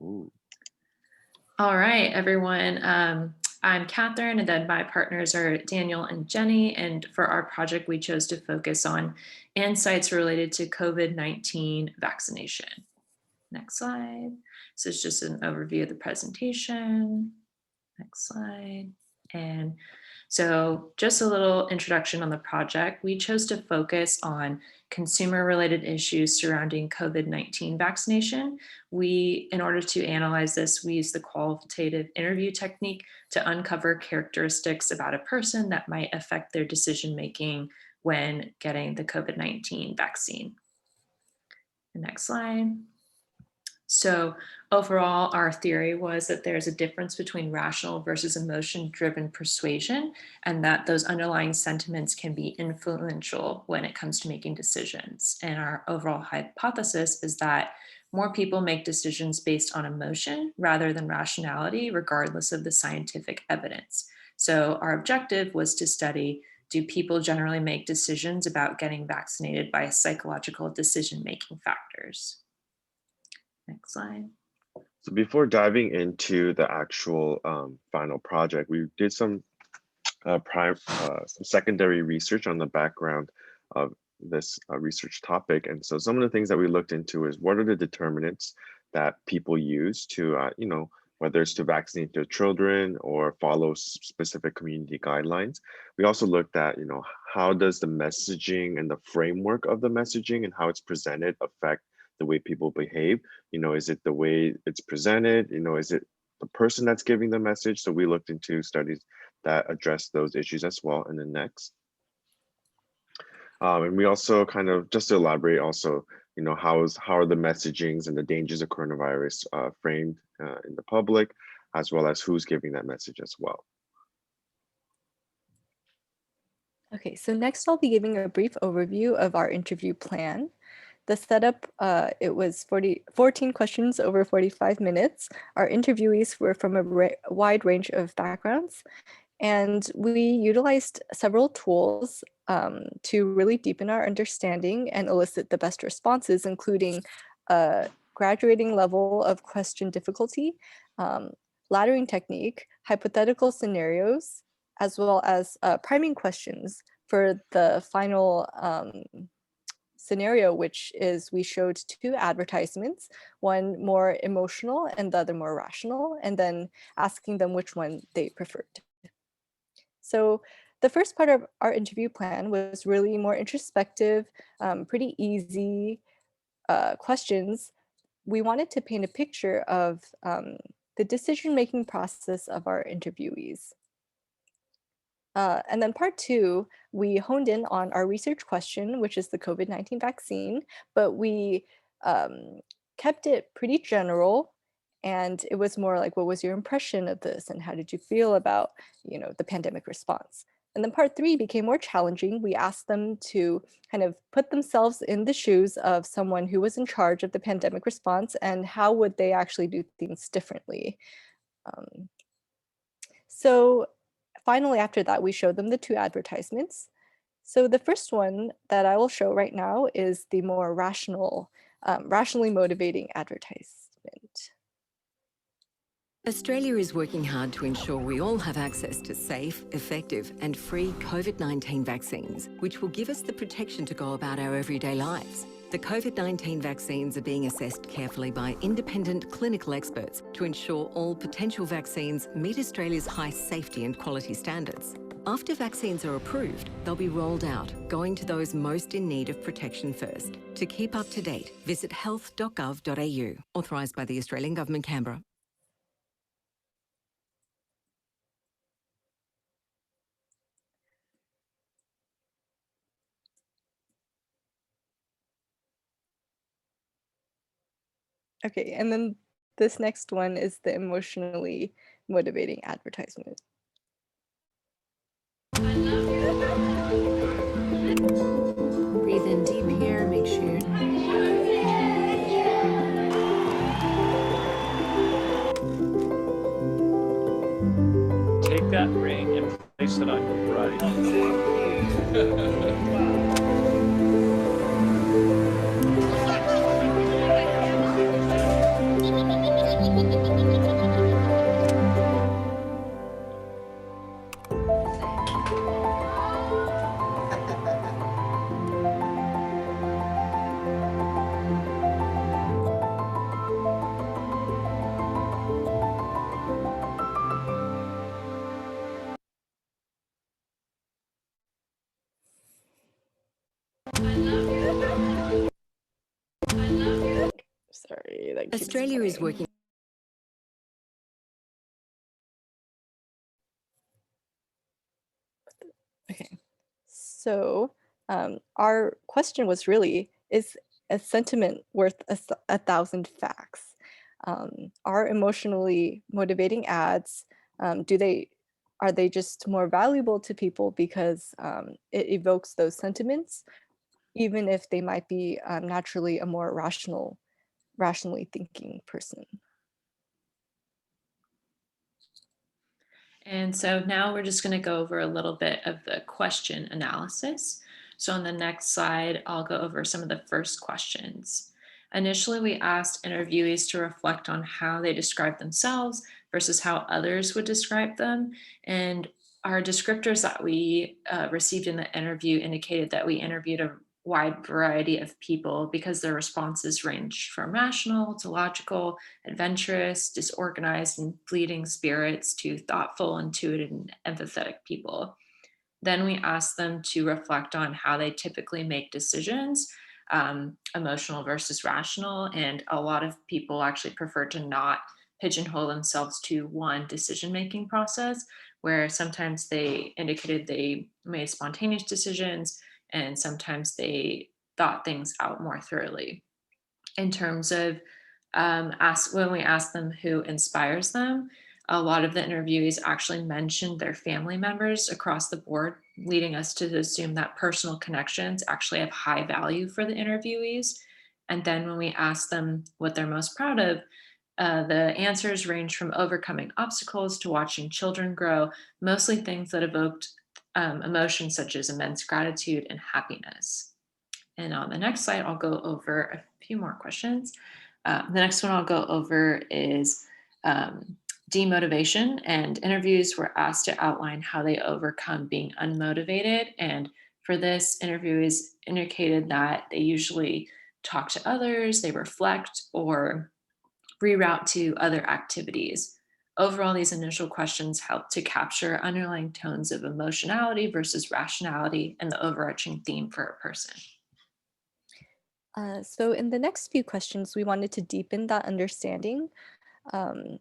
Ooh. All right, everyone. I'm Catherine, and then my partners are Daniel and Jenny. And for our project, we chose to focus on insights related to COVID-19 vaccination. Next slide. So it's just an overview of the presentation. Next slide. And so just a little introduction on the project. We chose to focus on consumer-related issues surrounding COVID-19 vaccination. In order to analyze this, we use the qualitative interview technique to uncover characteristics about a person that might affect their decision-making when getting the COVID-19 vaccine. The next slide. So overall, our theory was that there's a difference between rational versus emotion-driven persuasion, and that those underlying sentiments can be influential when it comes to making decisions. And our overall hypothesis is that more people make decisions based on emotion rather than rationality, regardless of the scientific evidence. So our objective was to study, do people generally make decisions about getting vaccinated by psychological decision-making factors? Next slide. So before diving into the actual final project, we did some secondary research on the background of this research topic. And so some of the things that we looked into is what are the determinants that people use to, whether it's to vaccinate their children or follow specific community guidelines. We also looked at, how does the messaging and the framework of the messaging and how it's presented affect the way people behave? Is it the way it's presented? Is it the person that's giving the message? So we looked into studies that address those issues as well. And then next. And we also kind of, just to elaborate also, how are the messagings and the dangers of coronavirus framed in the public, as well as who's giving that message as well. Okay, so next I'll be giving a brief overview of our interview plan. The setup, it was 14 questions over 45 minutes. Our interviewees were from a wide range of backgrounds, and we utilized several tools to really deepen our understanding and elicit the best responses, including a graduating level of question difficulty, laddering technique, hypothetical scenarios, as well as priming questions for the final scenario, which is we showed two advertisements, one more emotional and the other more rational, and then asking them which one they preferred. So the first part of our interview plan was really more introspective, pretty easy questions. We wanted to paint a picture of the decision-making process of our interviewees. And then part two, we honed in on our research question, which is the COVID-19 vaccine, but we kept it pretty general. And it was more like, what was your impression of this? And how did you feel about, the pandemic response? And then part three became more challenging. We asked them to kind of put themselves in the shoes of someone who was in charge of the pandemic response, and how would they actually do things differently? So finally, after that, we showed them the two advertisements. So the first one that I will show right now is the more rationally motivating advertisement. Australia is working hard to ensure we all have access to safe, effective and free COVID-19 vaccines, which will give us the protection to go about our everyday lives. The COVID-19 vaccines are being assessed carefully by independent clinical experts to ensure all potential vaccines meet Australia's high safety and quality standards. After vaccines are approved, they'll be rolled out, going to those most in need of protection first. To keep up to date, visit health.gov.au, authorised by the Australian Government, Canberra. Okay, and then this next one is the emotionally motivating advertisement. Breathe in deep here, make sure. Take that ring and place it on your right. Sorry, that keeps Australia is playing. working. Okay, so our question was really, is a sentiment worth a thousand facts? Are emotionally motivating ads, are they just more valuable to people because it evokes those sentiments, even if they might be naturally a more rationally thinking person? And so now we're just going to go over a little bit of the question analysis. So on the next slide, I'll go over some of the first questions. Initially, we asked interviewees to reflect on how they describe themselves versus how others would describe them. And our descriptors that we received in the interview indicated that we interviewed a wide variety of people because their responses ranged from rational to logical, adventurous, disorganized, and fleeting spirits to thoughtful, intuitive, and empathetic people. Then we asked them to reflect on how they typically make decisions, emotional versus rational. And a lot of people actually prefer to not pigeonhole themselves to one decision making process, where sometimes they indicated they made spontaneous decisions and sometimes they thought things out more thoroughly. In terms of when we ask them who inspires them, a lot of the interviewees actually mentioned their family members across the board, leading us to assume that personal connections actually have high value for the interviewees. And then when we ask them what they're most proud of, the answers range from overcoming obstacles to watching children grow, mostly things that evoked emotions such as immense gratitude and happiness. And on the next slide, I'll go over a few more questions. The next one I'll go over is demotivation, and interviews were asked to outline how they overcome being unmotivated. And for this, interviewees indicated that they usually talk to others, they reflect, or reroute to other activities. Overall, these initial questions help to capture underlying tones of emotionality versus rationality and the overarching theme for a person. So in the next few questions, we wanted to deepen that understanding.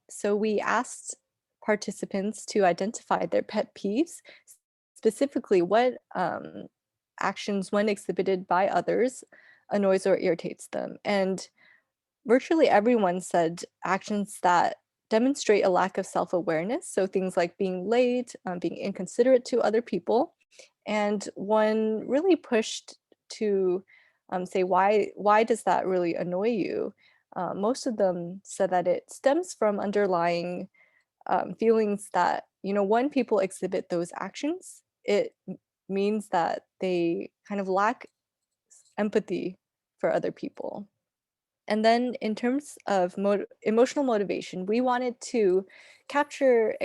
So we asked participants to identify their pet peeves, specifically what actions, when exhibited by others, annoys or irritates them. And virtually everyone said actions that demonstrate a lack of self-awareness. So things like being late, being inconsiderate to other people. And one really pushed to say, why does that really annoy you? Most of them said that it stems from underlying feelings that, when people exhibit those actions, it means that they kind of lack empathy for other people. And then in terms of emotional motivation, we wanted to capture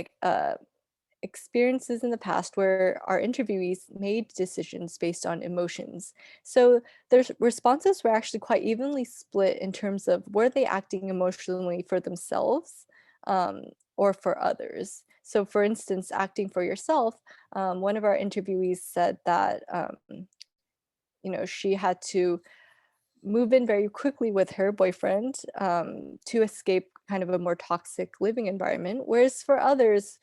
experiences in the past where our interviewees made decisions based on emotions. So their responses were actually quite evenly split in terms of were they acting emotionally for themselves or for others. So for instance, acting for yourself, one of our interviewees said that she had to move in very quickly with her boyfriend to escape kind of a more toxic living environment. Whereas for others,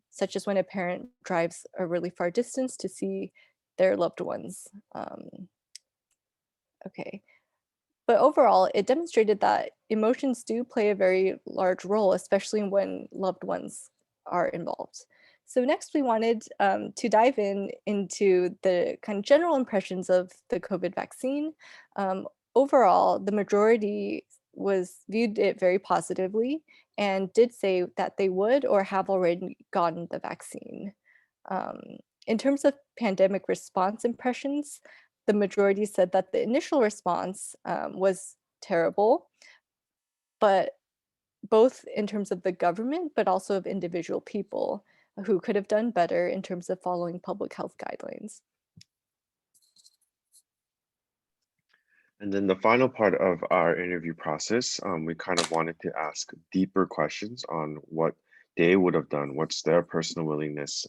such as when a parent drives a really far distance to see their loved ones. Okay. But overall, it demonstrated that emotions do play a very large role, especially when loved ones are involved. So next we wanted to dive into the kind of general impressions of the COVID vaccine. Overall, the majority viewed it very positively and did say that they would or have already gotten the vaccine. In terms of pandemic response impressions, the majority said that the initial response was terrible, but both in terms of the government, but also of individual people who could have done better in terms of following public health guidelines. And then the final part of our interview process, we kind of wanted to ask deeper questions on what they would have done, what's their personal willingness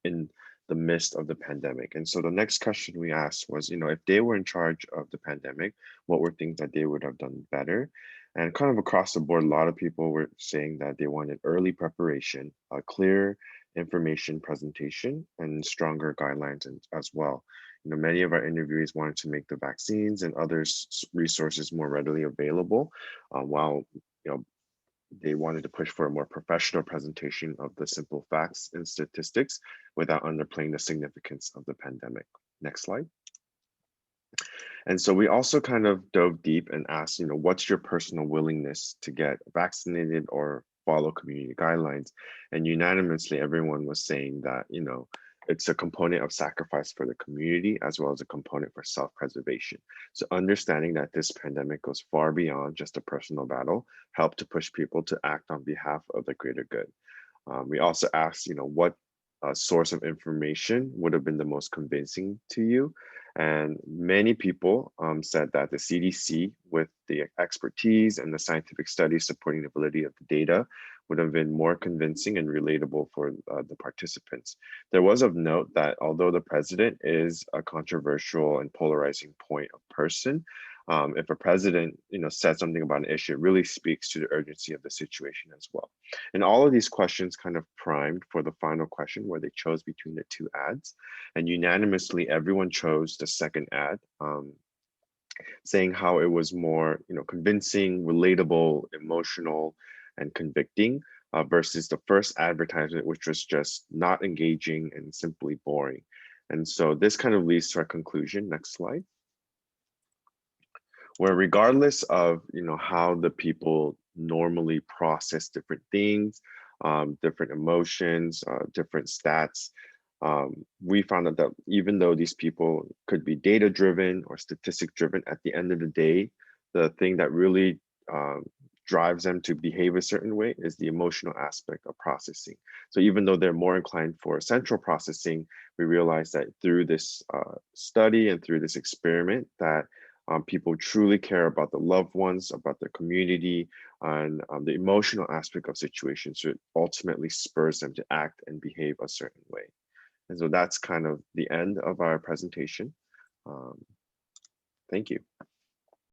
in the midst of the pandemic. And so the next question we asked was, if they were in charge of the pandemic, what were things that they would have done better? And kind of across the board, a lot of people were saying that they wanted early preparation, a clear information presentation, and stronger guidelines as well. Many of our interviewees wanted to make the vaccines and other resources more readily available, while they wanted to push for a more professional presentation of the simple facts and statistics without underplaying the significance of the pandemic. Next slide. And so we also kind of dove deep and asked, what's your personal willingness to get vaccinated or follow community guidelines? And unanimously, everyone was saying that, it's a component of sacrifice for the community as well as a component for self-preservation. So understanding that this pandemic goes far beyond just a personal battle helped to push people to act on behalf of the greater good. We also asked, what source of information would have been the most convincing to you? And many people said that the CDC, with the expertise and the scientific studies supporting the validity of the data, would have been more convincing and relatable for the participants. There was of note that although the president is a controversial and polarizing point of person, if a president, said something about an issue, it really speaks to the urgency of the situation as well. And all of these questions kind of primed for the final question where they chose between the two ads. And unanimously, everyone chose the second ad, saying how it was more, convincing, relatable, emotional, and convicting versus the first advertisement, which was just not engaging and simply boring. And so this kind of leads to our conclusion. Next slide. Where regardless of how the people normally process different things, different emotions, different stats, we found out that even though these people could be data driven or statistic driven, at the end of the day, the thing that really drives them to behave a certain way is the emotional aspect of processing. So even though they're more inclined for central processing, we realized that through this study and through this experiment that people truly care about the loved ones, about their community, and the emotional aspect of situations. So it ultimately spurs them to act and behave a certain way. And so that's kind of the end of our presentation. Thank you.